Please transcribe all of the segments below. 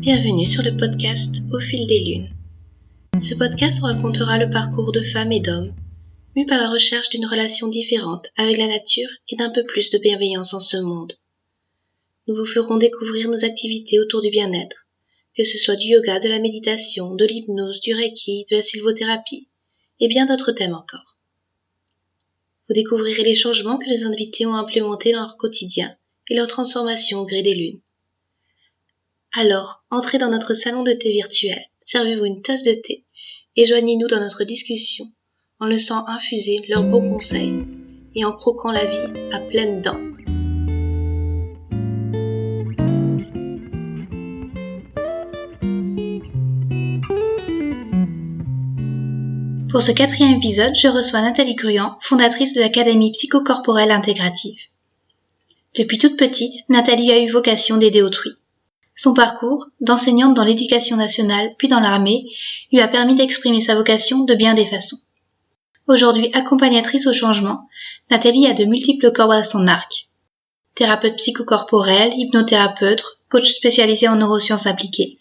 Bienvenue sur le podcast Au fil des lunes. Ce podcast vous racontera le parcours de femmes et d'hommes, mus par la recherche d'une relation différente avec la nature et d'un peu plus de bienveillance en ce monde. Nous vous ferons découvrir nos activités autour du bien-être, que ce soit du yoga, de la méditation, de l'hypnose, du reiki, de la sylvothérapie, et bien d'autres thèmes encore. Vous découvrirez les changements que les invités ont implémentés dans leur quotidien et leur transformation au gré des lunes. Alors, entrez dans notre salon de thé virtuel, servez-vous une tasse de thé et joignez-nous dans notre discussion en laissant infuser leurs bons conseils et en croquant la vie à pleines dents. Pour ce 4e épisode, je reçois Nathalie Gruand, fondatrice de l'Académie psychocorporelle intégrative. Depuis toute petite, Nathalie a eu vocation d'aider autrui. Son parcours, d'enseignante dans l'éducation nationale puis dans l'armée, lui a permis d'exprimer sa vocation de bien des façons. Aujourd'hui accompagnatrice au changement, Nathalie a de multiples cordes à son arc. Thérapeute psychocorporelle, hypnothérapeute, coach spécialisé en neurosciences appliquées.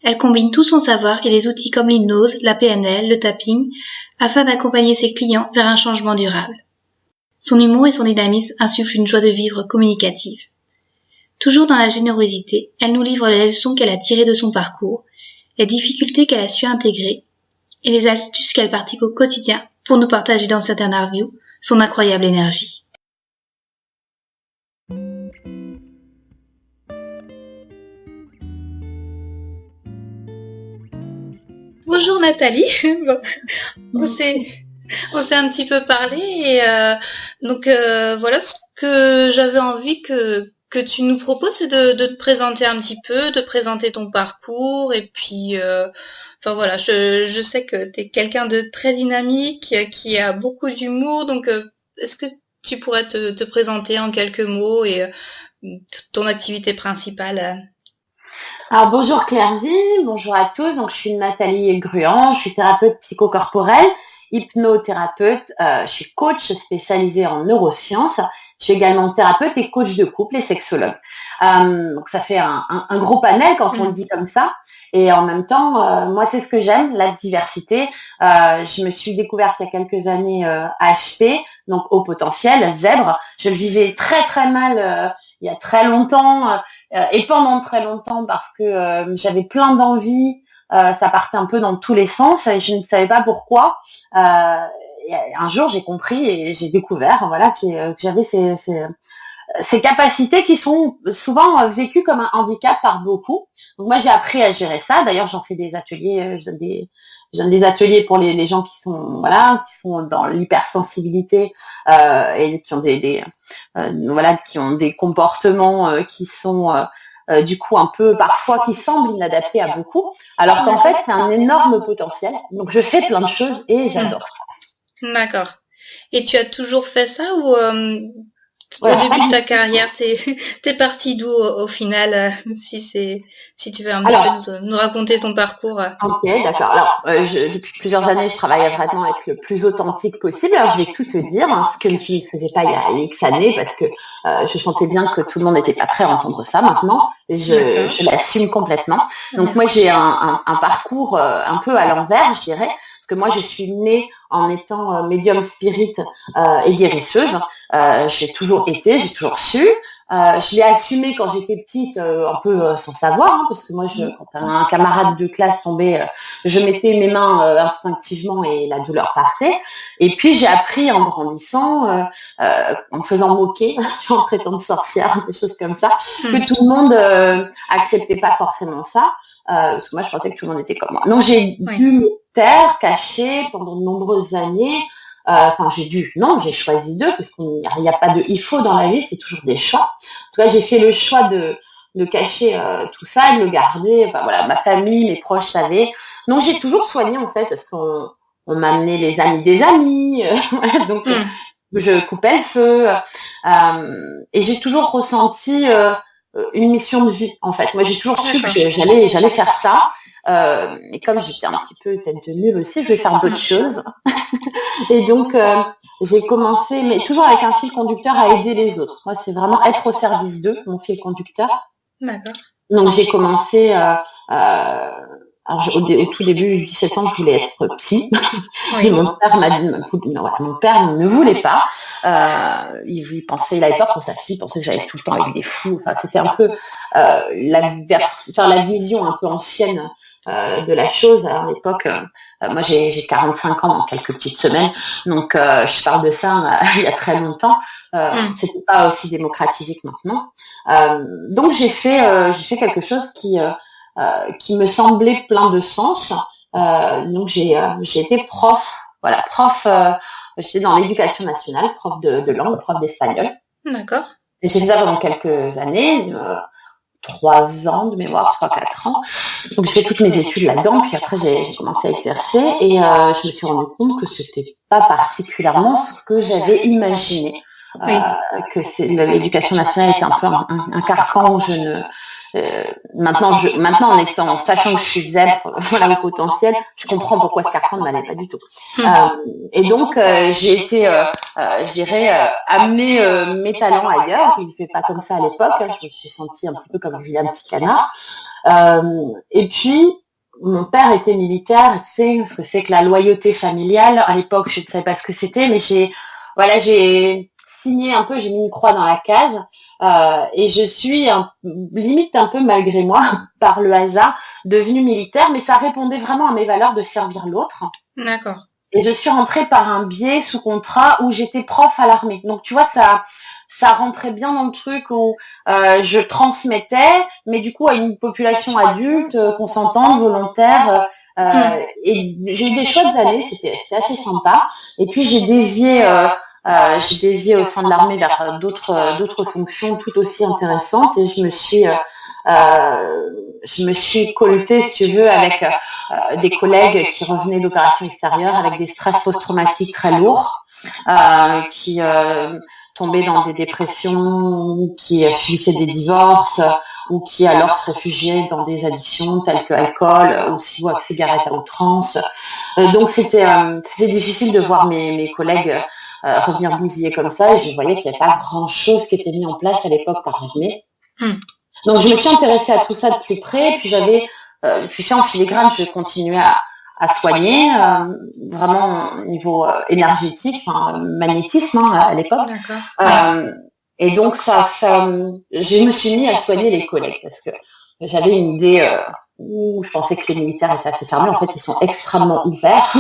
Elle combine tout son savoir et les outils comme l'hypnose, la PNL, le tapping, afin d'accompagner ses clients vers un changement durable. Son humour et son dynamisme insufflent une joie de vivre communicative. Toujours dans la générosité, elle nous livre les leçons qu'elle a tirées de son parcours, les difficultés qu'elle a su intégrer et les astuces qu'elle pratique au quotidien pour nous partager dans cette interview son incroyable énergie. Bonjour Nathalie, on s'est un petit peu parlé et voilà ce que j'avais envie que tu nous proposes, c'est de te présenter un petit peu, de présenter ton parcours et puis je sais que tu es quelqu'un de très dynamique, qui a beaucoup d'humour, donc est-ce que tu pourrais te présenter en quelques mots et ton activité principale? Alors bonjour Claire-Vie, bonjour à tous. Donc je suis Nathalie Gruand, je suis thérapeute psychocorporelle, hypnothérapeute, je suis coach spécialisée en neurosciences. Je suis également thérapeute et coach de couple et sexologue. Donc ça fait un gros panel quand on le dit comme ça. Et en même temps, moi c'est ce que j'aime, la diversité. Je me suis découverte il y a quelques années HP, donc haut potentiel, zèbre. Je le vivais très très mal il y a très longtemps. Et pendant très longtemps parce que j'avais plein d'envies, ça partait un peu dans tous les sens et je ne savais pas pourquoi. Et un jour j'ai compris et j'ai découvert que j'avais ces capacités qui sont souvent vécues comme un handicap par beaucoup. Donc moi j'ai appris à gérer ça. D'ailleurs j'en fais des ateliers, je donne des ateliers pour les gens qui sont dans l'hypersensibilité et qui ont qui ont des comportements qui sont du coup un peu parfois qui semblent inadaptés à beaucoup, alors qu'en fait c'est un énorme potentiel. Donc je fais plein de choses et j'adore ça. D'accord. Et tu as toujours fait ça ou au début de ta carrière, t'es partie d'où au final, si tu veux un petit peu nous raconter ton parcours. Ok, d'accord. Alors, depuis plusieurs années, je travaille vraiment avec le plus authentique possible. Alors, je vais tout te dire, ce que je ne faisais pas il y a X années, parce que je sentais bien que tout le monde n'était pas prêt à entendre ça. Maintenant, je l'assume complètement. Donc, moi, j'ai un parcours un peu à l'envers, je dirais. Que moi je suis née en étant médium spirit et guérisseuse. J'ai toujours été, j'ai toujours su. Je l'ai assumé quand j'étais petite, un peu sans savoir, parce que moi, quand un camarade de classe tombait, je mettais mes mains instinctivement et la douleur partait. Et puis j'ai appris en grandissant, en me faisant moquer, en traitant de sorcière, des choses comme ça, que tout le monde acceptait pas forcément ça. Parce que moi, je pensais que tout le monde était comme moi. Donc j'ai dû me taire, cacher pendant de nombreuses années. J'ai choisi d'eux, parce qu'il n'y a pas de il faut dans la vie, c'est toujours des choix. En tout cas, j'ai fait le choix de cacher tout ça et de le garder. Ma famille, mes proches savaient. Donc j'ai toujours soigné en fait, parce qu'on m'a amené les amis des amis. Donc je coupais le feu. Et j'ai toujours ressenti une mission de vie en fait. Moi j'ai toujours su que j'allais faire ça. Et comme j'étais un petit peu tête de nulle aussi, je vais faire d'autres choses. Et donc j'ai commencé, mais toujours avec un fil conducteur, à aider les autres. Moi c'est vraiment être au service d'eux, mon fil conducteur. D'accord. Donc j'ai commencé alors au tout début, 17 ans, je voulais être psy. Oui. Et mon père m'a dit, mon père ne voulait pas. Il avait peur pour sa fille, il pensait que j'allais tout le temps avec des fous. Enfin, c'était un peu la vision un peu ancienne de la chose. À l'époque, moi j'ai 45 ans dans quelques petites semaines, donc je parle de ça il y a très longtemps. C'était pas aussi démocratisé que maintenant. Donc j'ai fait quelque chose qui me semblait plein de sens. Donc j'ai été prof. Voilà, prof. J'étais dans l'éducation nationale, prof de langue, prof d'espagnol. D'accord. Et j'ai fait ça pendant quelques années, 3 ans de mémoire, 3-4 ans. Donc j'ai fait toutes mes études là-dedans, puis après j'ai commencé à exercer et je me suis rendu compte que c'était pas particulièrement ce que j'avais imaginé. Oui. Que l'éducation nationale était un peu un carcan où je ne maintenant en sachant que je suis zèbre, voilà, au potentiel, je comprends pourquoi ce carcan ne m'allait pas du tout. Et donc j'ai été, je dirais, amener mes talents ailleurs. Je ne le fais pas comme ça à l'époque. Je me suis sentie un petit peu comme un vilain petit canard. Et puis mon père était militaire. Tu sais ce que c'est que la loyauté familiale. À l'époque, je ne savais pas ce que c'était, mais j'ai signé un peu, j'ai mis une croix dans la case et je suis limite un peu malgré moi, par le hasard, devenue militaire, mais ça répondait vraiment à mes valeurs de servir l'autre. D'accord. Et je suis rentrée par un biais sous contrat où j'étais prof à l'armée. Donc tu vois, ça rentrait bien dans le truc où je transmettais, mais du coup à une population adulte, consentante, volontaire. Et j'ai eu des chouettes années, c'était assez sympa. Et puis j'ai dévié au sein de l'armée vers d'autres fonctions tout aussi intéressantes et je me suis colletée, si tu veux, avec des collègues qui revenaient d'opérations extérieures avec des stress post-traumatiques très lourds, qui tombaient dans des dépressions, qui subissaient des divorces ou qui alors se réfugiaient dans des addictions telles que l'alcool, aussi ou cigarettes à outrance. Donc c'était difficile de voir mes collègues revenir bousiller comme ça, et je voyais qu'il n'y avait pas grand-chose qui était mis en place à l'époque par l'armée. Donc je me suis intéressée à tout ça de plus près, puis puis fait en filigrane, je continuais à soigner, vraiment au niveau énergétique, magnétisme à l'époque. Et donc je me suis mis à soigner les collègues parce que j'avais une idée où je pensais que les militaires étaient assez fermés. En fait, ils sont extrêmement ouverts,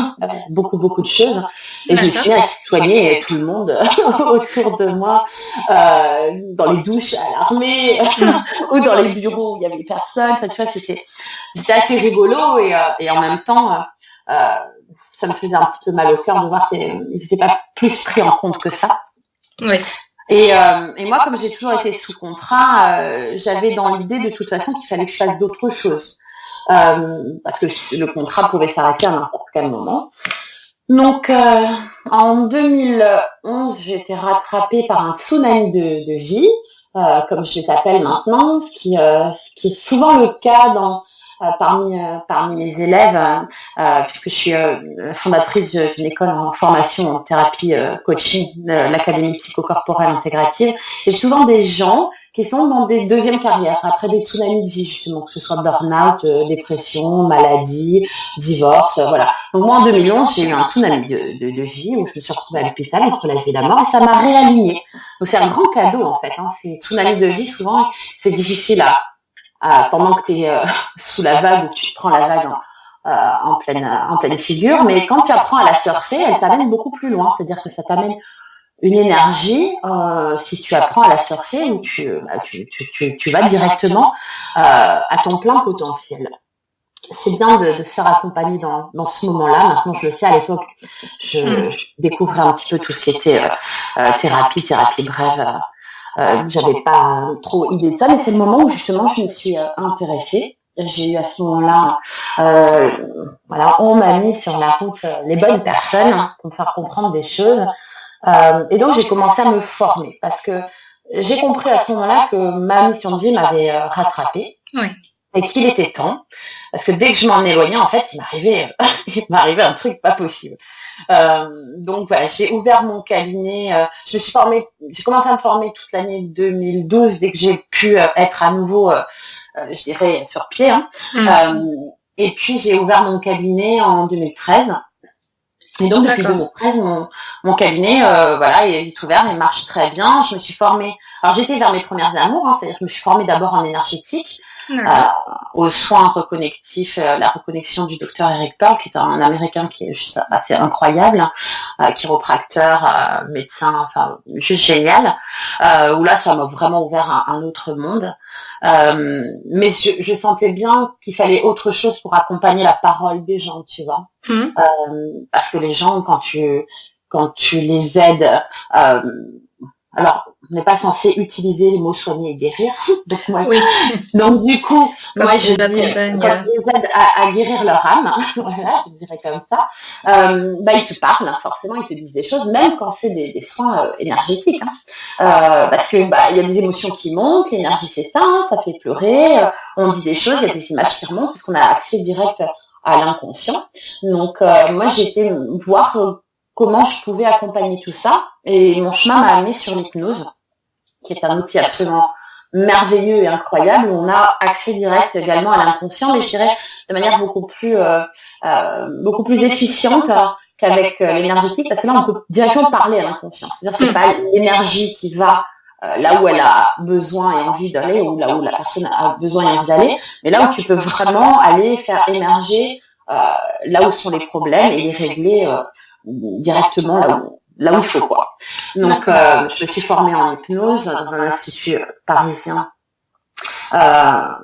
beaucoup de choses. Et je me suis mis à soigner tout le monde autour de moi, dans les douches à l'armée ou dans les bureaux où il y avait personne. Ça, tu vois, c'était assez rigolo et en même temps, ça me faisait un petit peu mal au cœur de voir qu'ils n'étaient pas plus pris en compte que ça. Oui. Et moi, comme j'ai toujours été sous contrat, j'avais dans l'idée de toute façon qu'il fallait que je fasse d'autres choses. Parce que le contrat pouvait s'arrêter à n'importe quel moment. Donc, en 2011, j'ai été rattrapée par un tsunami de vie, comme je les appelle maintenant, ce qui est souvent le cas parmi mes élèves, puisque je suis fondatrice d'une école en formation en thérapie coaching, l'Académie psychocorporelle intégrative. Et j'ai souvent des gens qui sont dans des deuxièmes carrières, après des tsunamis de vie, justement, que ce soit burn-out, dépression, maladie, divorce, voilà. Donc moi, en 2011, j'ai eu un tsunami de vie où je me suis retrouvée à l'hôpital entre la vie et la mort, et ça m'a réalignée. Donc c'est un grand cadeau, en fait. Ces tsunamis de vie, souvent, c'est difficile pendant que tu es sous la vague ou que tu te prends la vague en pleine figure, mais quand tu apprends à la surfer, elle t'amène beaucoup plus loin, c'est-à-dire que ça t'amène une énergie, si tu apprends à la surfer, où tu vas directement à ton plein potentiel. C'est bien de se faire accompagner dans ce moment-là. Maintenant, je le sais, à l'époque, je découvrais un petit peu tout ce qui était thérapie brève. J'avais pas trop idée de ça, mais c'est le moment où justement je me suis intéressée. J'ai eu à ce moment-là, on m'a mis sur la route les bonnes personnes pour me faire comprendre des choses. Et donc j'ai commencé à me former parce que j'ai compris à ce moment-là que ma mission de vie m'avait rattrapée. Oui. Et qu'il était temps, parce que dès que je m'en éloignais, en fait, il m'arrivait un truc pas possible. Donc voilà, j'ai ouvert mon cabinet, je me suis formée, j'ai commencé à me former toute l'année 2012, dès que j'ai pu être à nouveau je dirais, sur pied. Et puis, j'ai ouvert mon cabinet en 2013. Et donc, depuis 2013, mon cabinet, est ouvert, il marche très bien. Je me suis formée. Alors, j'étais vers mes premières amours, c'est-à-dire que je me suis formée d'abord en énergétique, aux soins reconnectifs, la reconnexion du docteur Eric Pearl, qui est un Américain qui est juste assez incroyable, chiropracteur, médecin, enfin, juste génial. Où là, ça m'a vraiment ouvert un autre monde. Mais je sentais bien qu'il fallait autre chose pour accompagner la parole des gens, tu vois. Parce que les gens, quand tu les aides, alors on n'est pas censé utiliser les mots soigner et guérir. Donc du coup, moi je dis quand je les aide à guérir leur âme, voilà, je dirais comme ça. Ils te parlent, forcément, ils te disent des choses, même quand c'est des soins énergétiques, parce que il y a des émotions qui montent, l'énergie c'est ça, ça fait pleurer, on dit des choses, il y a des images qui remontent parce qu'on a accès direct à l'inconscient. Donc moi j'ai été voir comment je pouvais accompagner tout ça, et mon chemin m'a amené sur l'hypnose, qui est un outil absolument merveilleux et incroyable, où on a accès direct également à l'inconscient, mais je dirais de manière beaucoup plus efficiente qu'avec l'énergétique, parce que là on peut directement parler à l'inconscient. C'est-à-dire que c'est pas l'énergie qui va là où elle a besoin et envie d'aller, ou là où la personne a besoin et envie d'aller, mais là où tu peux vraiment aller faire émerger là où sont les problèmes et les régler directement là où il faut, quoi. Donc je me suis formée en hypnose dans un institut parisien,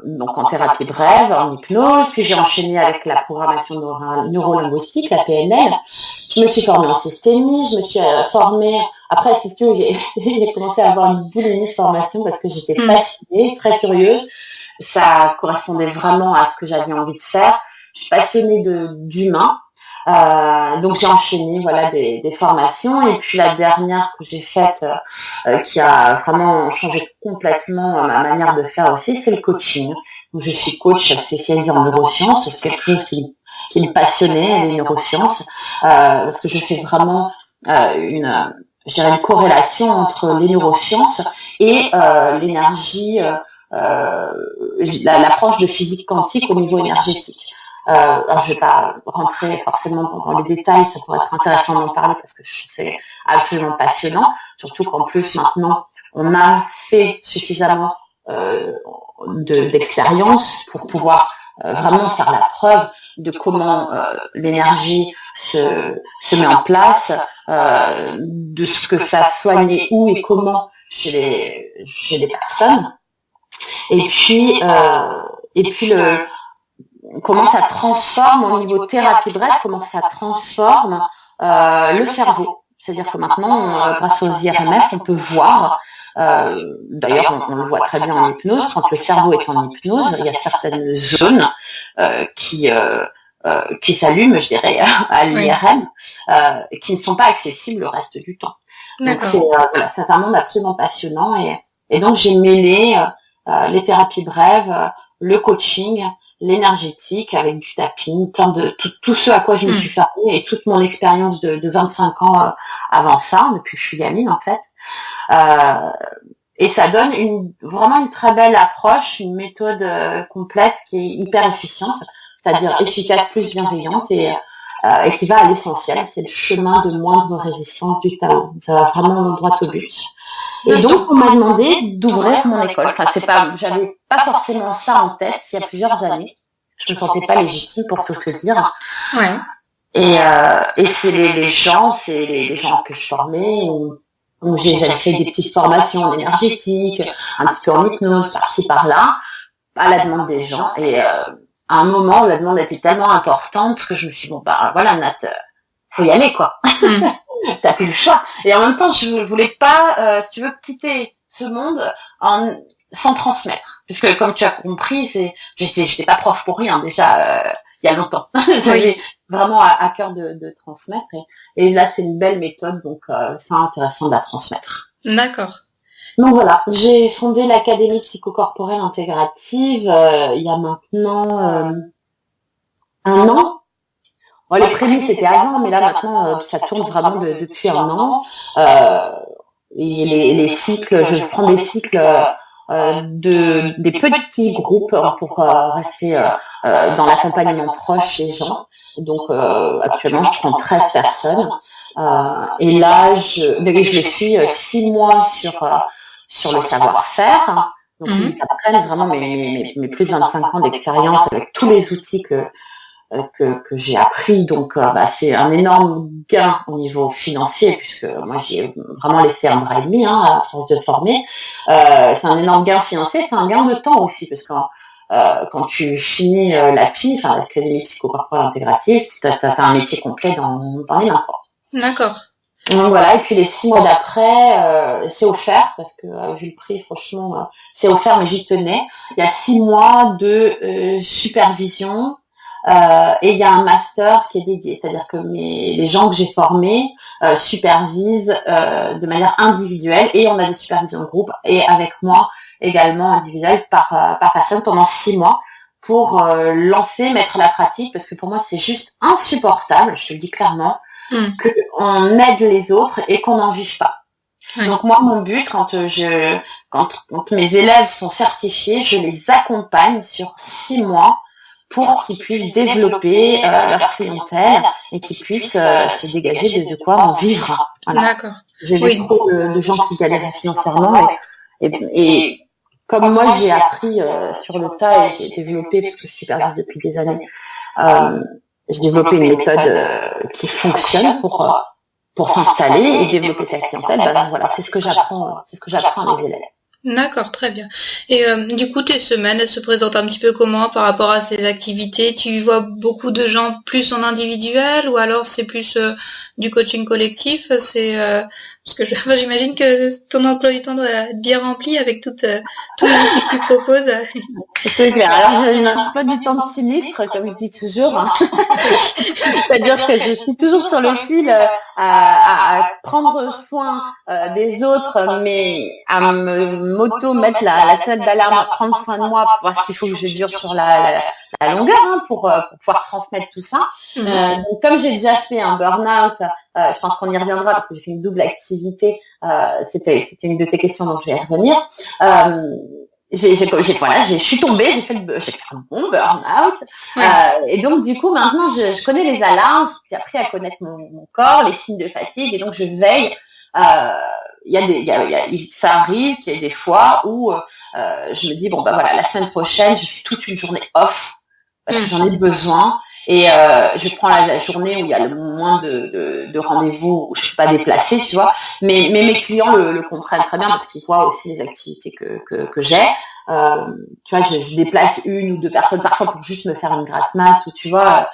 donc en thérapie brève, en hypnose, puis j'ai enchaîné avec la programmation neurolinguistique, la PNL. Je me suis formée en systémie, je me suis formée, après si tu veux, j'ai commencé à avoir une boulimie de formation parce que j'étais fascinée, très curieuse, ça correspondait vraiment à ce que j'avais envie de faire. Je suis passionnée d'humain. Donc j'ai enchaîné des formations, et puis la dernière que j'ai faite qui a vraiment changé complètement ma manière de faire aussi, c'est le coaching. Donc je suis coach spécialisée en neurosciences, c'est quelque chose qui me passionnait, les neurosciences, parce que je fais vraiment une corrélation entre les neurosciences et l'énergie, l'approche de physique quantique au niveau énergétique. Alors je vais pas rentrer forcément dans les détails, ça pourrait être intéressant d'en parler parce que je trouve que c'est absolument passionnant, surtout qu'en plus maintenant on a fait suffisamment d'expérience pour pouvoir vraiment faire la preuve de comment l'énergie se met en place, de ce que ça soigne et où et comment chez les personnes, et puis comment ça transforme au niveau thérapie brève, comment ça transforme le cerveau. C'est-à-dire que maintenant, grâce aux IRMF, on peut voir, d'ailleurs on le voit très bien en hypnose, quand le cerveau est en hypnose, il y a certaines zones qui s'allument, je dirais, à l'IRM, qui ne sont pas accessibles le reste du temps. Donc c'est un monde absolument passionnant, et donc j'ai mêlé les thérapies brèves, le coaching, l'énergétique avec du tapping, plein de tout ce à quoi je me suis formée, et toute mon expérience de 25 ans avant ça, depuis que je suis gamine en fait. Et ça donne vraiment une très belle approche, une méthode complète qui est hyper efficiente, c'est-à-dire efficace plus bienveillante, et qui va à l'essentiel. C'est le chemin de moindre résistance du Tao. Ça va vraiment droit au but. Et donc, on m'a demandé d'ouvrir mon école. Enfin, j'avais pas forcément ça en tête il y a plusieurs années. Je me sentais pas légitime pour tout te dire. Ouais. Et c'est les gens que je formais, où j'avais fait des petites formations en énergétique, un petit peu en hypnose, par-ci, par-là, à la demande des gens. Et à un moment, la demande était tellement importante que je me suis dit, voilà, Nat, faut y aller, quoi. T'as plus le choix. Et en même temps, je voulais pas, si tu veux, quitter ce monde sans transmettre. Puisque, comme tu as compris, j'étais pas prof pour rien, déjà, il y a longtemps. J'avais vraiment à cœur de transmettre. Et là, c'est une belle méthode, donc c'est intéressant de la transmettre. D'accord. Donc voilà, j'ai fondé l'Académie psychocorporelle intégrative il y a maintenant 1 an. Bon, les prémices c'était avant, mais là maintenant ça tourne vraiment depuis 1 an. Et les cycles, je prends des cycles des petits groupes pour rester dans l'accompagnement proche des gens. Donc actuellement, je prends 13 personnes. Et là, je les suis 6 mois sur le savoir-faire. Donc, ils apprennent vraiment mes plus de 25 ans d'expérience avec tous les outils que j'ai appris. Donc, c'est un énorme gain au niveau financier, puisque moi, j'ai vraiment laissé un bras et demi à force de former. C'est un énorme gain financier, c'est un gain de temps aussi, parce que quand tu finis l'API, enfin l'Académie psychocorporelle intégrative, tu as un métier complet dans les mains. D'accord. Donc voilà, et puis les 6 mois d'après, c'est offert, parce que vu le prix, franchement, c'est offert, mais j'y tenais. Il y a 6 mois de supervision, et il y a un master qui est dédié, c'est-à-dire que les gens que j'ai formés supervisent de manière individuelle, et on a des supervisions de groupe, et avec moi également individuelle par personne pendant 6 mois pour mettre la pratique, parce que pour moi c'est juste insupportable, je te le dis clairement, qu'on aide les autres et qu'on n'en vive pas. Oui. Donc moi, mon but, quand mes élèves sont certifiés, je les accompagne sur 6 mois pour qu'ils puissent développer leur clientèle et qu'ils puissent se dégager de quoi en vivre. Voilà. D'accord. J'ai vu trop de gens qui galéraient financièrement et comme moi, j'ai appris sur le tas et j'ai développé, parce que je supervise depuis des années, j'ai développé une méthode qui fonctionne pour s'installer et développer sa clientèle. Voilà, c'est ce que j'apprends à mes élèves. D'accord, très bien. Et du coup, tes semaines, elles se présentent un petit peu comment par rapport à ces activités? Tu vois beaucoup de gens plus en individuel ou alors c'est plus du coaching collectif? Parce que j'imagine que ton emploi du temps doit être bien rempli avec tous les outils que tu proposes. C'est clair. Alors j'ai un emploi du temps de sinistre, comme je dis toujours. Hein. C'est-à-dire que je suis toujours sur le fil à prendre soin des autres, mais à mettre la sonnette d'alarme, à prendre soin de moi, parce qu'il faut que je dure sur la longueur pour pouvoir transmettre tout ça. Donc comme j'ai déjà fait un burn-out, je pense qu'on y reviendra parce que j'ai fait une double activité. C'était une de tes questions, donc je vais y revenir. Je suis tombée, j'ai fait un bon burn-out. Et donc, du coup, maintenant, je connais les alarmes, j'ai appris à connaître mon corps, les signes de fatigue, et donc je veille. Ça arrive qu'il y ait des fois où je me dis, la semaine prochaine, je fais toute une journée off, parce que j'en ai besoin. Et je prends la journée où il y a le moins de rendez-vous, où je ne peux pas déplacer, tu vois. Mais mes clients le comprennent très bien parce qu'ils voient aussi les activités que j'ai. Tu vois, je déplace 1 ou 2 personnes parfois pour juste me faire une grasse mat, ou tu vois,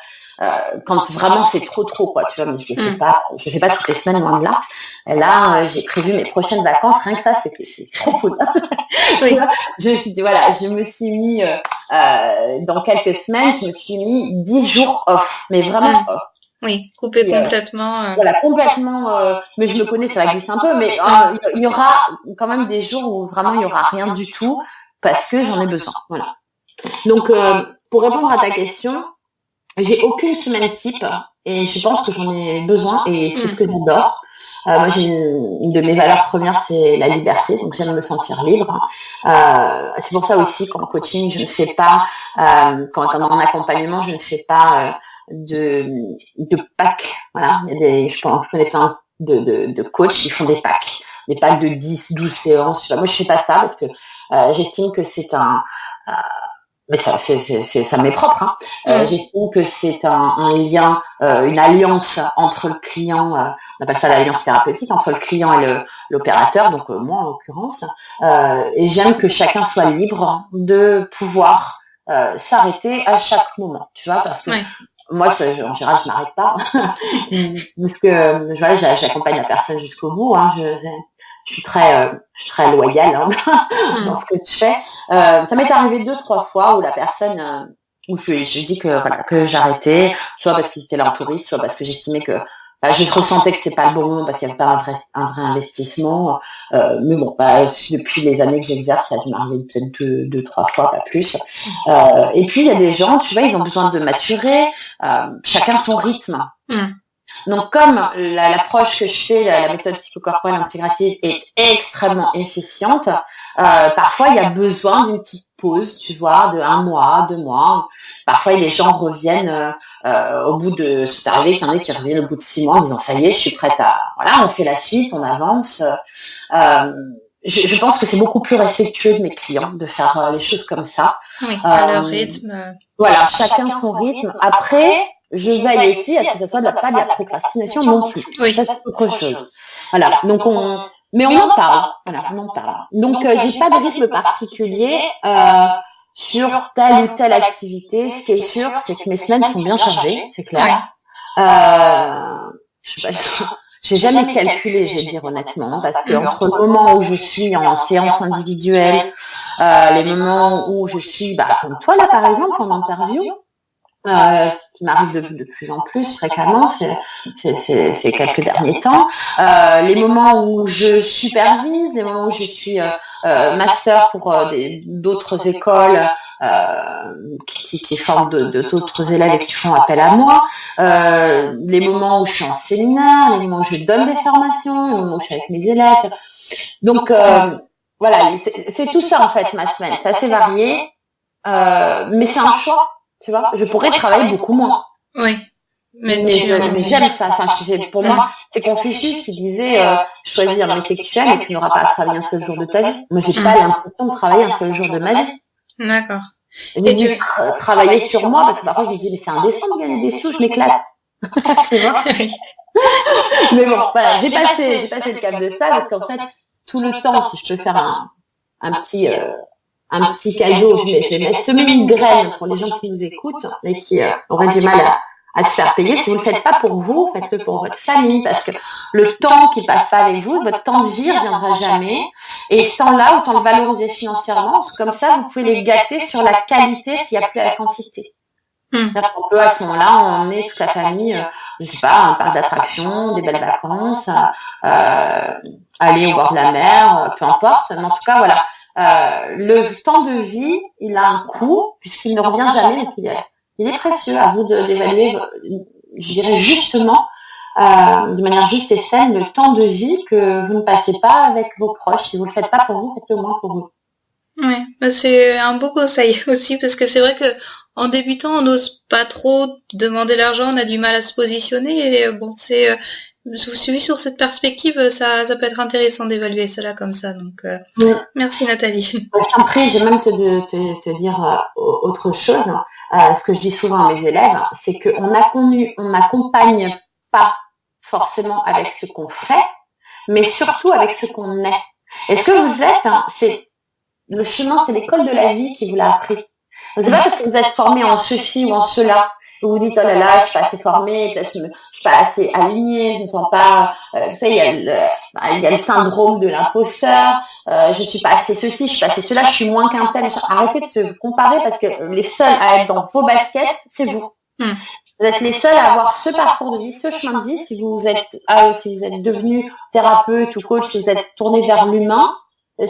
quand vraiment c'est trop, quoi, tu vois. Mais je le fais pas toutes les semaines, loin de là. Et là, j'ai prévu mes prochaines vacances, rien que ça, c'est trop cool. Oui. Je me suis mis dans quelques semaines, je me suis mis 10 jours off, mais vraiment off. Oui, couper complètement. Voilà, complètement. Mais je me connais, ça va glisser un peu, mais il y aura quand même des jours où vraiment il y aura rien du tout parce que j'en ai besoin. Voilà. Donc, pour répondre à ta question, j'ai aucune semaine type et je pense que j'en ai besoin et c'est ce que j'adore. Moi, j'ai une de mes valeurs premières, c'est la liberté, donc j'aime me sentir libre. C'est pour ça aussi qu'en coaching, je ne fais pas, en accompagnement, je ne fais pas de packs. Voilà, je connais plein de coachs, ils font des packs de 10, 12 séances. Moi, je fais pas ça parce que j'estime que c'est mais ça m'est propre. J'estime que c'est un lien, une alliance entre le client, on appelle ça l'alliance thérapeutique, entre le client et l'opérateur, donc moi en l'occurrence. Et j'aime que chacun soit libre de pouvoir s'arrêter à chaque moment, tu vois, parce que moi, en général, je m'arrête pas, parce que j'accompagne la personne jusqu'au bout. Hein, je suis très loyale dans ce que je fais. Ça m'est arrivé 2-3 fois où la personne, où je dis que j'arrêtais, soit parce qu'il était là en touriste, soit parce que j'estimais que je ressentais que c'était pas le bon moment parce qu'il n'y avait pas un vrai investissement. Mais bon, depuis les années que j'exerce, ça m'est arrivé peut-être 2-3 fois, pas plus. Et puis il y a des gens, tu vois, ils ont besoin de maturer. Chacun son rythme. Donc, comme l'approche que je fais, la méthode psychocorporelle intégrative est extrêmement efficiente, parfois il y a besoin d'une petite pause, tu vois, de 1 mois, 2 mois. Parfois, les gens reviennent au bout de... C'est arrivé qu'il y en ait qui reviennent au bout de 6 mois en disant, ça y est, je suis prête à... Voilà, on fait la suite, on avance. Je pense que c'est beaucoup plus respectueux de mes clients de faire les choses comme ça. Oui, à leur rythme. Voilà, chacun son rythme. Après, je veille aussi à ce que ça soit pas de la procrastination non plus. Oui. Ça, c'est autre chose. Voilà. Donc mais on en parle. Voilà, on en parle. Donc j'ai pas de rythme particulier sur telle ou telle activité. Ce qui est sûr, c'est que mes semaines sont bien chargées, c'est clair. Je sais pas. J'ai jamais calculé, je vais dire honnêtement, parce que entre le moment où je suis en séance individuelle, les moments où je suis, comme toi là par exemple, en interview, ce qui m'arrive de plus en plus fréquemment, c'est quelques derniers temps, les moments où je supervise, les moments où je suis master pour d'autres écoles qui forment d'autres élèves et qui font appel à moi, les moments où je suis en séminaire, les moments où je donne des formations, les moments où je suis avec mes élèves. Donc voilà, c'est tout ça en fait ma semaine, c'est assez varié, mais c'est un choix. Tu vois, je pourrais travailler beaucoup moins. Oui. Mais j'aime ça. Enfin, pour moi, c'est Confucius qui disait choisis un métier que tu aimes et tu n'auras pas à travailler un seul jour de ta vie. Moi, j'ai pas l'impression de travailler un seul jour de ma vie. D'accord. Et tu travailler sur moi parce que parfois je me dis mais c'est indécent de gagner des sous, je m'éclate. Tu vois. Mais bon, voilà, j'ai passé le cap de ça parce qu'en fait tout le temps, si je peux faire un petit cadeau, je vais semer une graine pour les gens qui nous écoutent et qui auraient du mal à se faire payer. Si vous ne le faites pas pour vous, faites-le pour votre famille, parce que le temps qui passe pas avec vous, votre temps de vie ne reviendra jamais. Et ce temps-là, autant le valoriser financièrement, comme ça, vous pouvez les gâter sur la qualité s'il n'y a plus la quantité. On peut à ce moment-là emmener toute la famille, je sais pas, un parc d'attractions, des belles vacances, aller au bord de la mer, peu importe. Mais en tout cas, voilà. Le temps de vie, il a un coût puisqu'il ne revient jamais, donc il est précieux. À vous d'évaluer, je dirais justement, de manière juste et saine, le temps de vie que vous ne passez pas avec vos proches. Si vous le faites pas pour vous, faites-le moins pour vous. Oui, c'est un beau conseil aussi parce que c'est vrai que en débutant, on n'ose pas trop demander l'argent, on a du mal à se positionner et bon, c'est vu sur cette perspective, ça peut être intéressant d'évaluer cela comme ça. Donc, merci Nathalie. Je t'en prie, je vais même te dire autre chose. Ce que je dis souvent à mes élèves, c'est qu'on n'accompagne pas forcément avec ce qu'on fait, mais surtout avec ce qu'on est. Et ce que vous êtes, c'est le chemin, c'est l'école de la vie qui vous l'a appris. C'est pas parce que vous êtes formé en ceci ou en cela. Vous vous dites, oh là là, je suis pas assez formée, peut-être je suis pas assez alignée, je me sens pas, il y a le syndrome de l'imposteur, je suis pas assez ceci, je suis pas assez cela, je suis moins qu'un tel. Arrêtez de se comparer parce que les seuls à être dans vos baskets, c'est vous. Vous êtes les seuls à avoir ce parcours de vie, ce chemin de vie. Si vous êtes devenu thérapeute ou coach, si vous êtes tourné vers l'humain,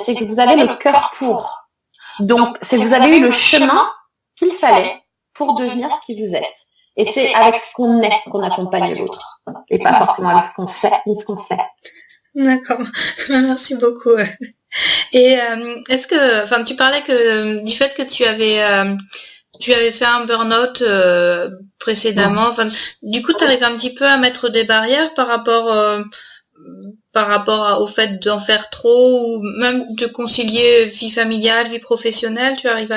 c'est que vous avez le cœur pour. Donc, c'est que vous avez eu le chemin qu'il fallait pour devenir qui vous êtes. Et c'est avec ce qu'on est qu'on accompagne l'autre. Et pas forcément avec ce qu'on sait ni ce qu'on fait. D'accord. Merci beaucoup. Et est-ce que, tu parlais du fait que tu avais fait un burn-out précédemment. Du coup, tu arrives un petit peu à mettre des barrières par rapport au fait d'en faire trop ou même de concilier vie familiale, vie professionnelle. Tu arrives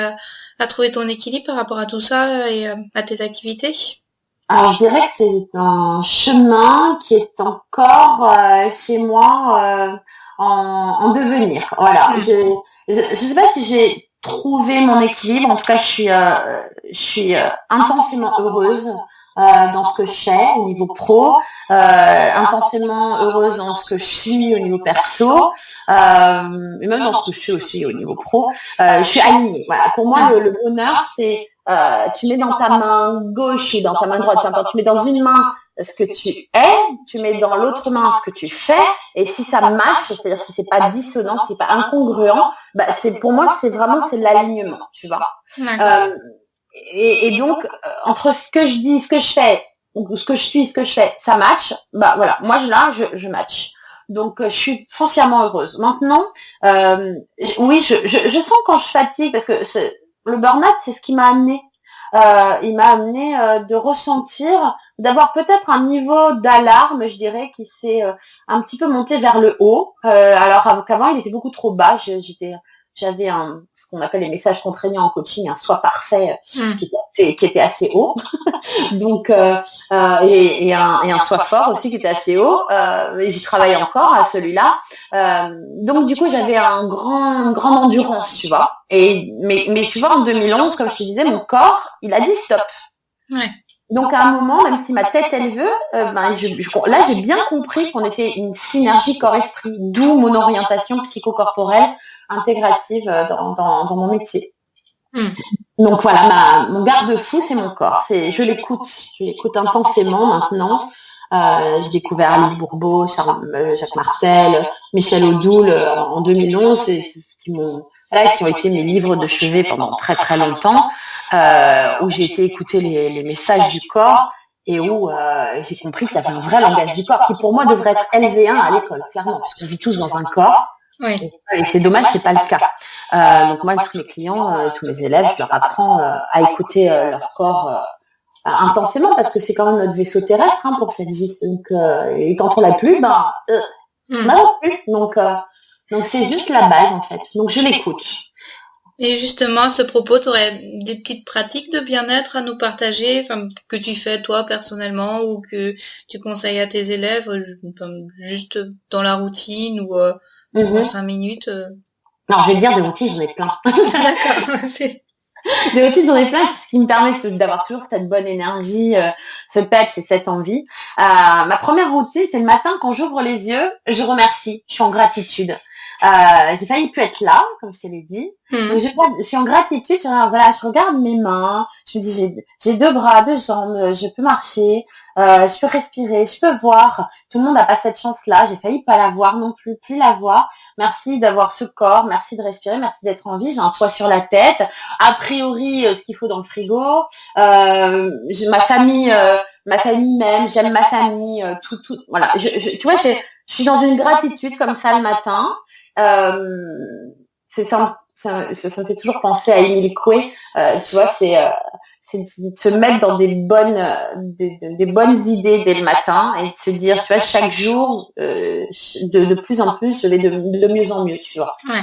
à trouver ton équilibre par rapport à tout ça et à tes activités? Alors, je dirais que c'est un chemin qui est encore chez moi en devenir. Voilà. Je sais pas si j'ai trouvé mon équilibre. En tout cas, je suis intensément heureuse dans ce que je fais au niveau pro, intensément heureuse dans ce que je suis au niveau perso, et même dans ce que je fais aussi au niveau pro. Je suis alignée. Voilà. Pour moi, le bonheur, c'est tu mets dans ta main gauche ou dans ta main droite, peu importe, tu mets dans une main ce que tu es, tu mets dans l'autre main ce que tu fais, et si ça match, c'est-à-dire si c'est pas dissonant, si c'est pas incongruent, pour moi c'est l'alignement, tu vois. Et donc entre ce que je dis, ce que je fais, ce que je suis, ce que je fais, ça match, bah voilà, moi je match. Donc je suis foncièrement heureuse. Maintenant, oui, je sens quand je fatigue, parce que le burn-out, c'est ce qui m'a amené. Il m'a amené de ressentir, d'avoir peut-être un niveau d'alarme, je dirais, qui s'est un petit peu monté vers le haut. Alors qu'avant, il était beaucoup trop bas. J'avais ce qu'on appelle les messages contraignants en coaching, un soi parfait qui était assez haut. Donc et un soi fort aussi qui était assez haut. Et j'y travaille encore à celui-là. Donc du coup, j'avais une grande endurance, tu vois. Mais tu vois, en 2011, comme je te disais, mon corps, il a dit stop. Ouais. Donc à un moment, même si ma tête elle veut, là j'ai bien compris qu'on était une synergie corps-esprit, d'où mon orientation psychocorporelle intégrative dans mon métier. Donc voilà, mon garde-fou, c'est mon corps. Je l'écoute intensément maintenant. J'ai découvert Alice Bourbeau, Jacques Martel, Michel Odoul en 2011, qui ont été mes livres de chevet pendant très très longtemps, où j'ai été écouter les messages du corps et où j'ai compris qu'il y avait un vrai langage du corps qui pour moi devrait être LV1 à l'école, clairement, puisqu'on vit tous dans un corps. Oui. Et c'est dommage, c'est pas le cas. Donc moi, tous mes clients, tous mes élèves, je leur apprends à écouter leur corps intensément, parce que c'est quand même notre vaisseau terrestre pour cette vie. Donc et quand on l'a plus, non plus. Donc c'est juste la base en fait. Donc je l'écoute. Et justement, à ce propos, tu aurais des petites pratiques de bien-être à nous partager, que tu fais toi personnellement ou que tu conseilles à tes élèves, juste dans la routine ou en 5 minutes. Non, je vais te dire, des routines, j'en ai plein. D'accord. Des routines, j'en ai plein, c'est ce qui me permet d'avoir toujours cette bonne énergie, ce peps et cette envie. Ma première routine, c'est le matin, quand j'ouvre les yeux, je remercie, je suis en gratitude. J'ai failli plus être là, comme je te l'ai dit. Donc je suis en gratitude. Je regarde mes mains. Je me dis, j'ai 2 bras, 2 jambes. Je peux marcher. Je peux respirer. Je peux voir. Tout le monde n'a pas cette chance-là. J'ai failli pas la voir non plus la voir. Merci d'avoir ce corps. Merci de respirer. Merci d'être en vie. J'ai un toit sur la tête. A priori, ce qu'il faut dans le frigo. J'ai ma famille même. J'aime ma famille. Tout. Voilà. Tu vois, je suis dans une gratitude comme ça le matin. Ça me fait toujours penser à Émile Coué, tu vois, c'est de se mettre dans des bonnes idées dès le matin et de se dire, tu vois, chaque jour, de plus en plus, je vais de mieux en mieux, tu vois. Ouais.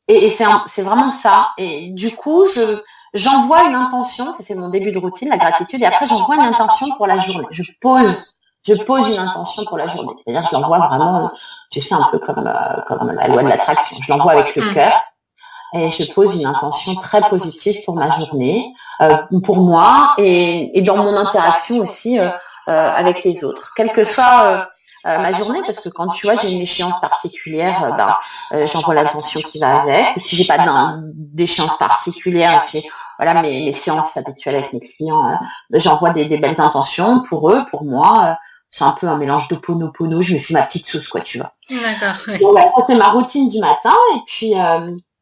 Et c'est vraiment ça. Et du coup, j'envoie une intention, ça c'est mon début de routine, la gratitude, et après j'envoie une intention pour la journée. Je pose une intention pour la journée. C'est-à-dire que je l'envoie vraiment, tu sais, un peu comme la loi de l'attraction. Je l'envoie avec le cœur et je pose une intention très positive pour ma journée, pour moi et dans mon interaction aussi avec les autres. Quelle que soit ma journée, parce que quand tu vois j'ai une échéance particulière, j'envoie l'intention qui va avec. Ou si j'ai pas d'échéance particulière, j'ai mes séances habituelles avec mes clients, j'envoie des belles intentions pour eux, pour moi. C'est un peu un mélange d'Ho'oponopono, je me fais ma petite sauce, quoi, tu vois. D'accord. Ouais. Donc, voilà, c'est ma routine du matin. Et puis,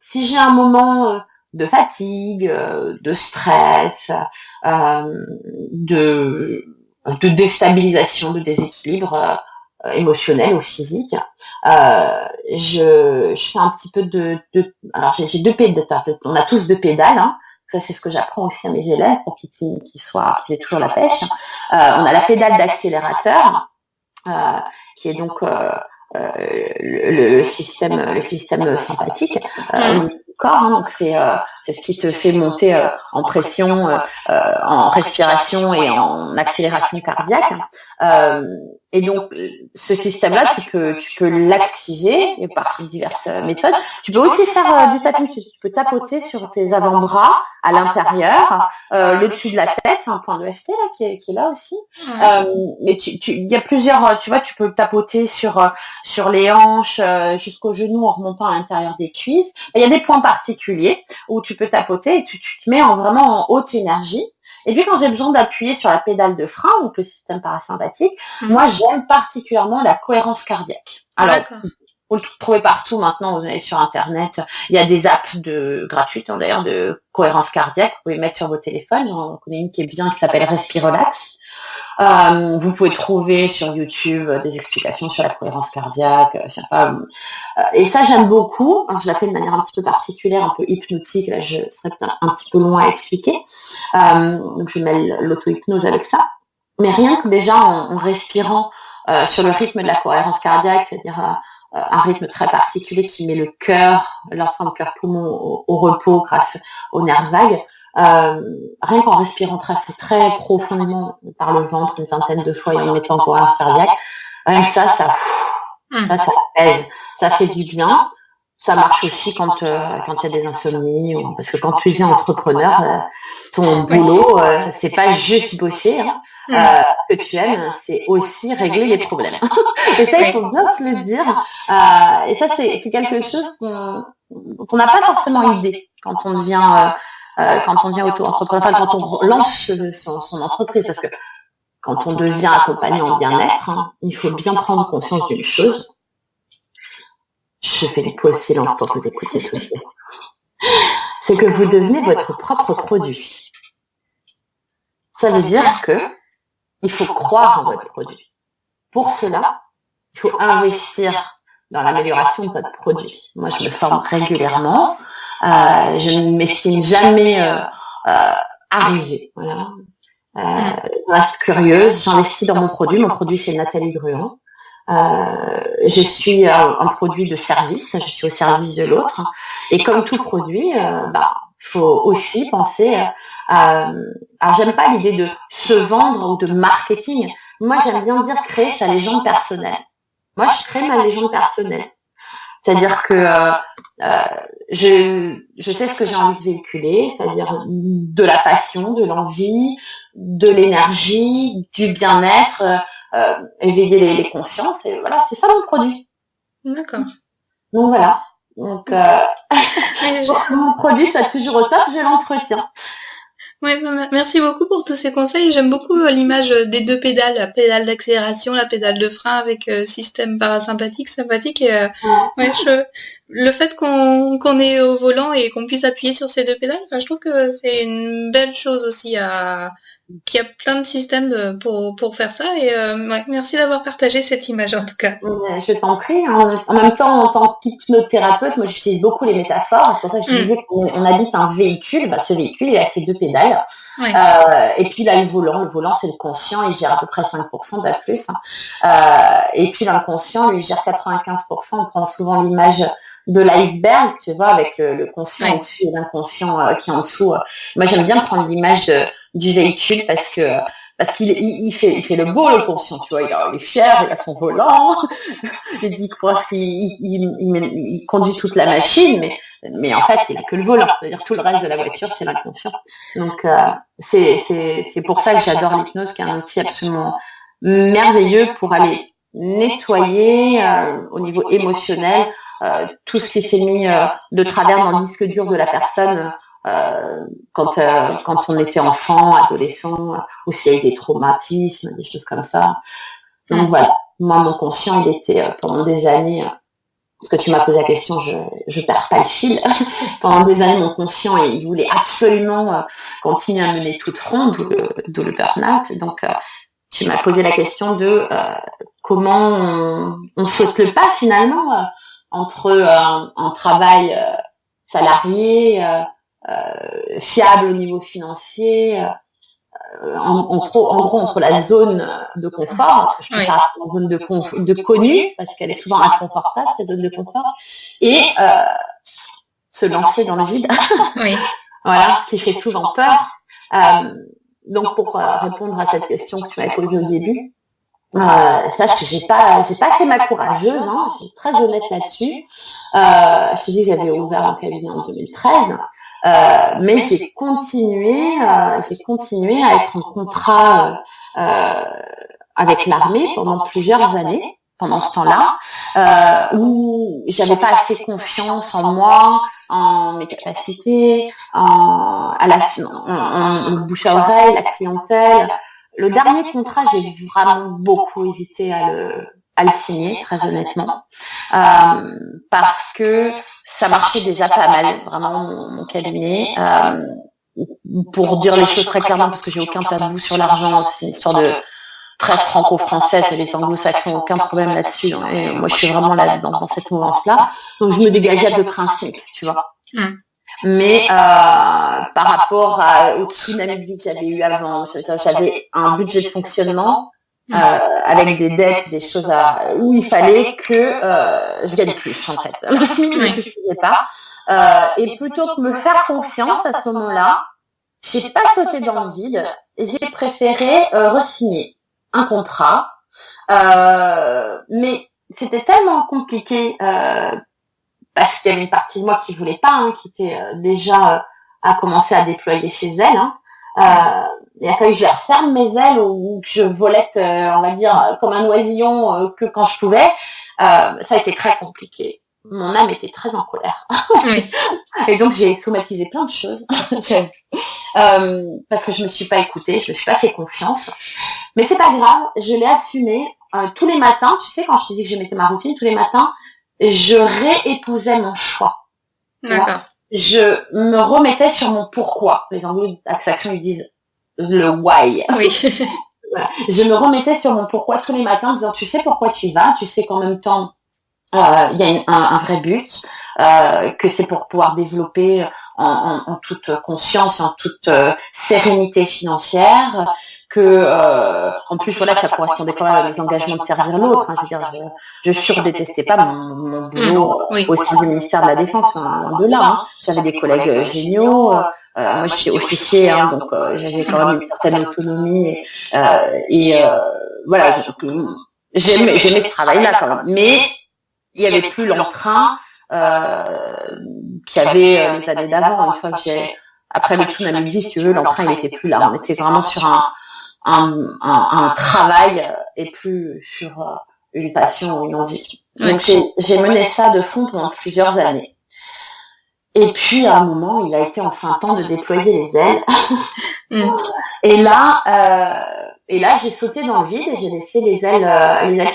si j'ai un moment de fatigue, de stress, de déstabilisation, de déséquilibre émotionnel ou physique, je fais un petit peu alors j'ai 2 pédales, on a tous 2 pédales, Ça, c'est ce que j'apprends aussi à mes élèves pour qu'ils aient toujours la pêche. On a la pédale d'accélérateur, qui est donc le système sympathique du corps. Donc c'est ce qui te fait monter en pression, en respiration et en accélération cardiaque. Et donc ce système-là, tu peux l'activer par diverses méthodes. Tu peux aussi faire du tapping. Tu peux tapoter sur tes avant-bras à l'intérieur, le dessus de la tête, c'est un point de FT là qui est là aussi. Mais il y a plusieurs. Tu vois, tu peux tapoter sur les hanches jusqu'aux genoux en remontant à l'intérieur des cuisses. Il y a des points particuliers où tu peux tapoter et tu te mets vraiment en haute énergie. Et puis quand j'ai besoin d'appuyer sur la pédale de frein, donc le système parasympathique, moi j'aime particulièrement la cohérence cardiaque. Alors, Vous le trouvez partout maintenant, vous allez sur Internet. Il y a des apps gratuites d'ailleurs de cohérence cardiaque. Vous pouvez mettre sur vos téléphones. J'en connais une qui est bien, qui s'appelle Respirelax. Vous pouvez trouver sur YouTube des explications sur la cohérence cardiaque. Et ça, j'aime beaucoup. Alors, je la fais de manière un petit peu particulière, un peu hypnotique. Là, je serais peut-être un petit peu loin à expliquer. Donc, je mets l'auto-hypnose avec ça. Mais rien que déjà en respirant sur le rythme de la cohérence cardiaque, c'est-à-dire un rythme très particulier qui met le cœur, l'ensemble cœur-poumon au repos grâce aux nerfs vagues. Rien qu'en respirant très, très profondément par le ventre une vingtaine de fois et en mettant en cohérence cardiaque, rien que ça pèse, ça fait du bien. Ça marche aussi quand il y a des insomnies, parce que quand tu deviens entrepreneur, ton boulot, c'est pas juste bosser, que tu aimes, c'est aussi régler les problèmes. Et ça, il faut bien se le dire. Et ça, c'est quelque chose qu'on n'a pas forcément idée quand on devient auto-entrepreneur, enfin, quand on lance son entreprise, parce que quand on devient accompagnant en bien-être, il faut bien prendre conscience d'une chose. Je fais des pauses silence pour que vous écoutiez tout de suite. C'est que vous devenez votre propre produit. Ça veut dire que il faut croire en votre produit. Pour cela, il faut investir dans l'amélioration de votre produit. Moi, je me forme régulièrement. Je ne m'estime jamais arrivée. Voilà. Je reste curieuse. J'investis dans mon produit. Mon produit, c'est Nathalie Gruand. Je suis un produit de service, je suis au service de l'autre. Et comme tout produit, faut aussi penser alors j'aime pas l'idée de se vendre ou de marketing. Moi, j'aime bien dire créer sa légende personnelle. Moi, je crée ma légende personnelle. C'est-à-dire que je sais ce que j'ai envie de véhiculer, c'est-à-dire de la passion, de l'envie, de l'énergie, du bien-être, éveiller les consciences. Et voilà, c'est ça mon produit. D'accord. Donc voilà. Donc mon produit soit toujours au top, je l'entretiens. Oui, merci beaucoup pour tous ces conseils. J'aime beaucoup l'image des deux pédales, la pédale d'accélération, la pédale de frein avec système parasympathique, sympathique. Et le fait qu'on est au volant et qu'on puisse appuyer sur ces deux pédales, je trouve que c'est une belle chose aussi qu'il y a plein de systèmes pour faire ça. Et merci d'avoir partagé cette image en tout cas. Je t'en prie. En même temps, en tant qu'hypnothérapeute, moi j'utilise beaucoup les métaphores. C'est pour ça que je disais qu'on habite un véhicule. Ce véhicule, il a ses deux pédales. Ouais. Et puis là, le volant. Le volant, c'est le conscient. Il gère à peu près 5%, pas plus. Et puis l'inconscient, lui, gère 95%. On prend souvent l'image de l'iceberg, tu vois, avec le conscient au-dessus et l'inconscient qui est en dessous. Moi, j'aime bien prendre l'image du véhicule parce qu'il fait le beau, le conscient, tu vois, il est fier, il a son volant, il dit qu'il conduit toute la machine, mais en fait, il a que le volant, c'est-à-dire tout le reste de la voiture, c'est l'inconscient. Donc, c'est pour ça que j'adore l'hypnose, qui est un outil absolument merveilleux pour aller nettoyer au niveau émotionnel tout ce qui s'est mis de travers dans le disque dur de la personne quand on était enfant, adolescent, ou s'il y a eu des traumatismes, des choses comme ça. Donc voilà, moi mon conscient il était pendant des années, parce que tu m'as posé la question, je perds pas le fil. Pendant des années mon conscient il voulait absolument continuer à mener toute ronde, d'où le burn-out. Donc tu m'as posé la question de comment on saute le pas finalement entre un travail salarié fiable au niveau financier, en gros entre la zone de confort, je préfère la zone de connu parce qu'elle est souvent inconfortable cette zone de confort, et se lancer dans le vide. Voilà, ce qui fait souvent peur. Donc pour répondre à cette question que tu m'avais posée au début, sache que j'ai pas fait ma courageuse, je suis très honnête là-dessus. Je t'ai dit que j'avais ouvert un cabinet en 2013. Mais j'ai continué à être en contrat avec l'armée pendant plusieurs années, pendant ce temps-là, où j'avais pas assez confiance en moi, en mes capacités, en bouche à oreille, la clientèle. Le dernier contrat, j'ai vraiment beaucoup hésité à le signer, très honnêtement, parce que ça marchait déjà pas mal, vraiment, mon cabinet. Pour dire les choses très clairement, parce que j'ai aucun tabou sur l'argent, c'est une histoire de très franco-française, mais les anglo-saxons n'ont aucun problème là-dessus. Et moi, je suis vraiment là dans cette mouvance-là. Donc, je me dégageais à peu près un SMIC, tu vois. Mais par rapport au tsunami que j'avais eu avant, j'avais un budget de fonctionnement avec des dettes, des choses où il fallait que je gagne plus, en fait. Le SMIC ne suffisait pas. Et plutôt que me faire confiance à ce moment-là, j'ai pas sauté dans le vide, j'ai préféré re-signer un contrat, mais c'était tellement compliqué parce qu'il y avait une partie de moi qui voulait pas, qui était déjà à commencer à déployer ses ailes. Il a fallu que je les referme mes ailes ou que je volette, on va dire, comme un oisillon que quand je pouvais. Ça a été très compliqué. Mon âme était très en colère. Oui. Et donc, j'ai somatisé plein de choses. Parce que je me suis pas écoutée, je me suis pas fait confiance. Mais c'est pas grave, je l'ai assumé. Tous les matins, tu sais, quand je te dis que je mettais ma routine, tous les matins, je réépousais mon choix. D'accord. Je me remettais sur mon pourquoi. Les anglo-saxons, ils disent le why. Oui. Voilà. Je me remettais sur mon pourquoi tous les matins en disant, tu sais pourquoi tu y vas, tu sais qu'en même temps, il y a un vrai but, que c'est pour pouvoir développer en toute conscience, en toute sérénité financière, que en plus voilà, ça correspondait quand même à mes engagements de servir l'autre. Je veux dire, je surdétestais pas mon boulot au sein du ministère de la Défense, loin de là. J'avais des collègues géniaux. Moi, j'étais officier, donc j'avais quand même une certaine autonomie et voilà. J'aimais ce travail-là quand même, mais il y avait plus l'entrain qu'il y avait les années d'avant. Une fois que après le tsunami, si tu veux, l'entrain il était plus là. On était vraiment sur un travail et plus sur une passion ou une envie. Donc j'ai mené ça de front pendant plusieurs années. Et puis à un moment, il a été enfin temps de déployer les ailes. Et là, j'ai sauté dans le vide et j'ai laissé les ailes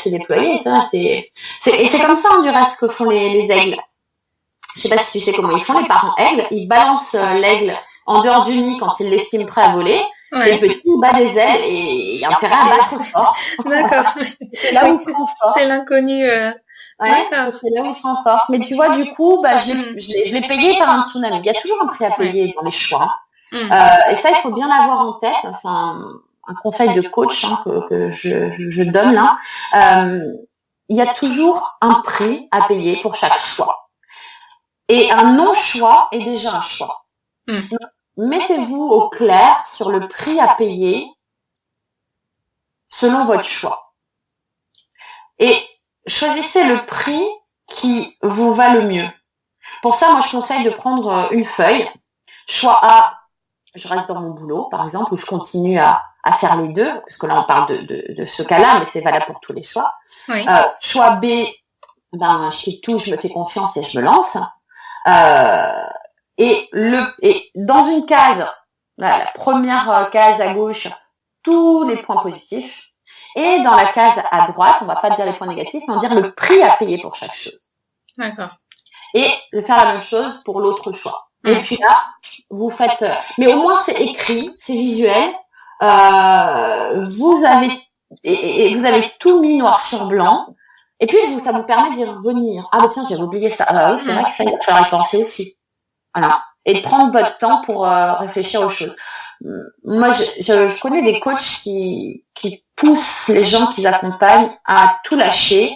se déployer. Et ça, c'est comme ça, du reste, que font les aigles. Je sais pas si tu sais comment ils font, les parents aigles. Ils balancent l'aigle en dehors du nid quand ils l'estiment prêt à voler. Ouais. Et le petit bat des ailes et il y a intérêt à battre fort. D'accord. C'est là où ils se renforcent. C'est l'inconnu. Ouais, c'est là où ils se renforcent. Mais tu vois, du coup, je l'ai payé par un tsunami. Il y a toujours un prix à payer dans les choix. Et ça, il faut bien l'avoir en tête. C'est un conseil de coach que je donne là. Il y a toujours un prix à payer pour chaque choix. Et un non-choix est déjà un choix. Donc, mettez-vous au clair sur le prix à payer selon votre choix. Et choisissez le prix qui vous va le mieux. Pour ça, moi, je conseille de prendre une feuille. Choix A, je reste dans mon boulot, par exemple, ou je continue à faire les deux, parce que là, on parle de ce cas-là, mais c'est valable pour tous les choix. Oui. Choix B, je quitte tout, je me fais confiance et je me lance. Et dans une case, la première case à gauche, tous les points positifs. Et dans la case à droite, on va pas dire les points négatifs, mais on va dire le prix à payer pour chaque chose. D'accord. Et de faire la même chose pour l'autre choix. Et puis là, vous faites... Mais au moins, c'est écrit, c'est visuel. Vous avez tout mis noir sur blanc. Et puis, ça vous permet d'y revenir. Ah, bah tiens, j'avais oublié ça. Ah bah oui, c'est vrai que ça, il va falloir y penser aussi. Voilà. Et de prendre votre temps pour réfléchir aux choses. Moi, je connais des coachs qui poussent les gens qu'ils accompagnent à tout lâcher.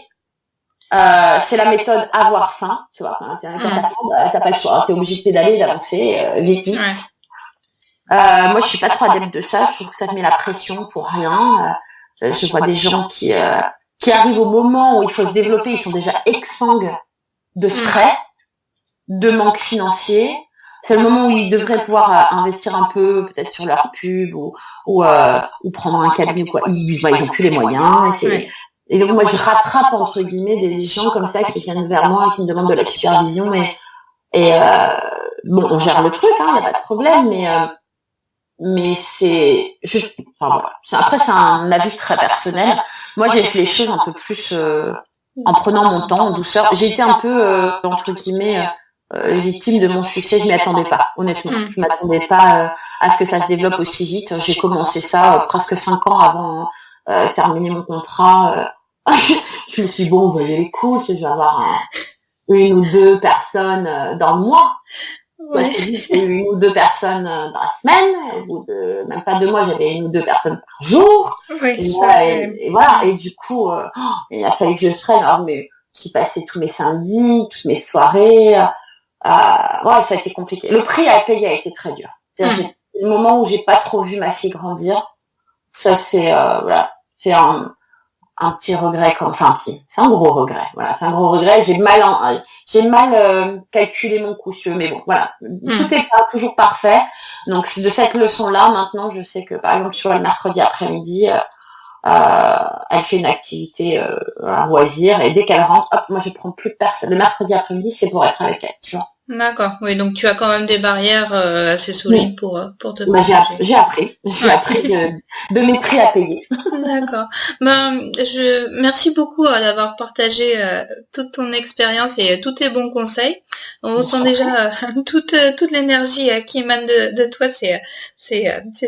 C'est la méthode avoir faim, tu vois. Quand t'as faim, t'as pas le choix. T'es obligé de pédaler, d'avancer vite. Moi, je suis pas trop adepte de ça. Je trouve que ça te met la pression pour rien. Je vois des gens qui arrivent au moment où il faut se développer, ils sont déjà exsangues de stress, de manque financier. C'est le moment où ils devraient pouvoir investir un peu, peut-être sur leur pub ou prendre un cabinet ou quoi. Ils ont plus les moyens. Et donc moi je rattrape entre guillemets des gens comme ça qui viennent vers moi et qui me demandent de la supervision et bon, on gère le truc, il n'y a pas de problème, mais mais enfin, voilà. Après, c'est un avis très personnel. Moi, j'ai fait les choses un peu plus en prenant mon temps, en douceur. J'ai été un peu, entre guillemets, victime de mon succès. Je m'y attendais pas, honnêtement. Je m'attendais pas à ce que ça se développe aussi vite. J'ai commencé ça presque 5 ans avant terminer mon contrat. Je me suis dit, bon, vous voyez les coups, je vais avoir une ou deux personnes dans le mois. Ouais. J'ai eu une ou deux personnes dans la semaine, au bout de même pas 2 mois, j'avais une ou deux personnes par jour. Oui, et voilà. Et du coup, il a fallu que je freine. Alors, mais j'ai passé tous mes samedis, toutes mes soirées. Ouais, ça a été compliqué. Le prix à payer a été très dur. C'est le moment où j'ai pas trop vu ma fille grandir. Ça, c'est voilà, c'est un petit regret, c'est un gros regret. Voilà, c'est un gros regret. J'ai mal calculé mon coup, mais bon, voilà, tout est pas toujours parfait. Donc de cette leçon-là, maintenant, je sais que par exemple, tu vois, le mercredi après-midi, elle fait une activité un loisir et dès qu'elle rentre, hop, moi je prends plus de personne. Le mercredi après-midi, c'est pour être avec elle, tu vois. D'accord, oui, donc tu as quand même des barrières assez solides pour te protéger. J'ai appris de mes prix à payer. D'accord. Merci beaucoup d'avoir partagé toute ton expérience et tous tes bons conseils. On sent déjà toute l'énergie qui émane de toi, c'est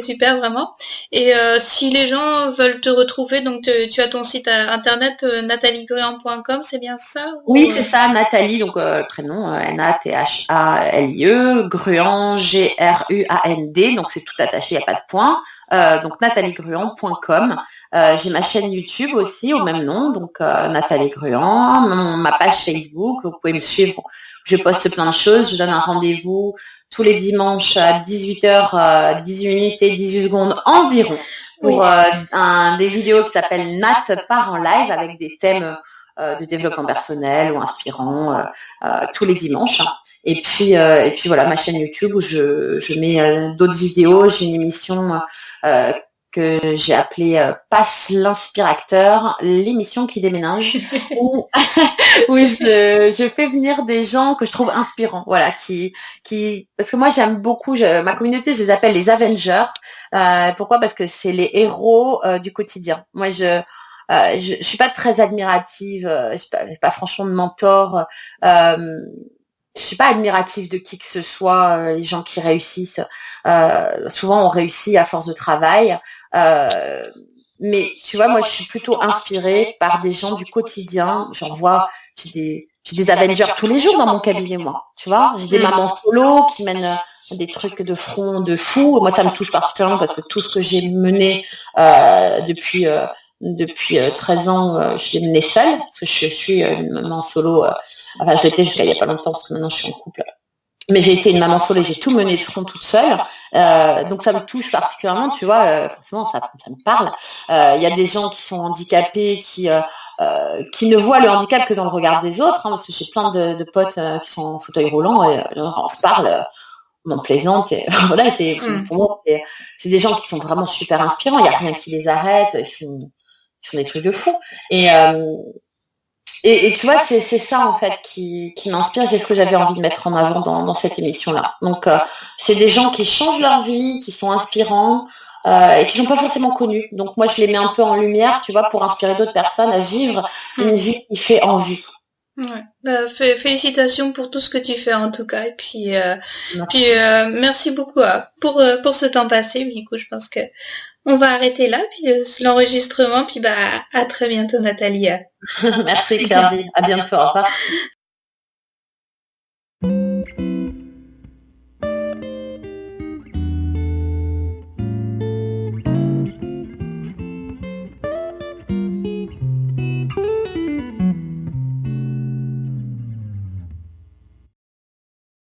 super vraiment. Et si les gens veulent te retrouver, donc tu as ton site internet nataliegruand.com, c'est bien ça Oui, c'est ça, Nathalie, donc prénom Nathalie, Gruand, Gruand, donc c'est tout attaché, il n'y a pas de point. Donc nataliegruand.com. J'ai ma chaîne YouTube aussi au même nom, donc Nathalie Gruand, ma page Facebook, vous pouvez me suivre, je poste plein de choses, je donne un rendez-vous tous les dimanches à 18h, 18 minutes et 18 secondes environ pour des vidéos qui s'appellent Nat part en live avec des thèmes de développement personnel ou inspirant tous les dimanches. Et puis voilà, ma chaîne YouTube où je mets d'autres vidéos. J'ai une émission que j'ai appelée Passe l'inspirateur, l'émission qui déménage, où je fais venir des gens que je trouve inspirants, voilà, parce que moi j'aime beaucoup, ma communauté, je les appelle les Avengers. Pourquoi ? Parce que c'est les héros du quotidien. Moi je suis pas très admirative, j'ai pas franchement de mentor. Je suis pas admirative de qui que ce soit. Les gens qui réussissent, souvent on réussit à force de travail. Mais tu vois, moi je suis plutôt inspirée par des gens du quotidien. J'en vois, j'ai des Avengers tous les jours dans mon cabinet, moi. Tu vois, j'ai des mamans solo qui mènent des trucs de front de fou. Moi ça me touche particulièrement parce que tout ce que j'ai mené depuis 13 ans, je l'ai menée seule, parce que je suis une maman solo. Enfin, je l'étais jusqu'à il n'y a pas longtemps, parce que maintenant je suis en couple. Mais j'ai été une maman solo et j'ai tout mené de front toute seule. Donc ça me touche particulièrement, tu vois, forcément ça me parle. Il y a des gens qui sont handicapés, qui ne voient le handicap que dans le regard des autres, parce que j'ai plein de potes qui sont en fauteuil roulant et on se parle. On plaisante et voilà, pour moi c'est des gens qui sont vraiment super inspirants, il n'y a rien qui les arrête, ils font des trucs de fou. Et tu vois, c'est ça en fait qui m'inspire, c'est ce que j'avais envie de mettre en avant dans cette émission-là. Donc c'est des gens qui changent leur vie, qui sont inspirants et qui sont pas forcément connus. Donc moi je les mets un peu en lumière, tu vois, pour inspirer d'autres personnes à vivre une vie qui fait envie. Ouais. Félicitations pour tout ce que tu fais en tout cas, et puis merci beaucoup pour ce temps passé. Du coup, je pense que on va arrêter là, puis l'enregistrement, puis à très bientôt Nathalie. Merci Claire, à bientôt, au revoir.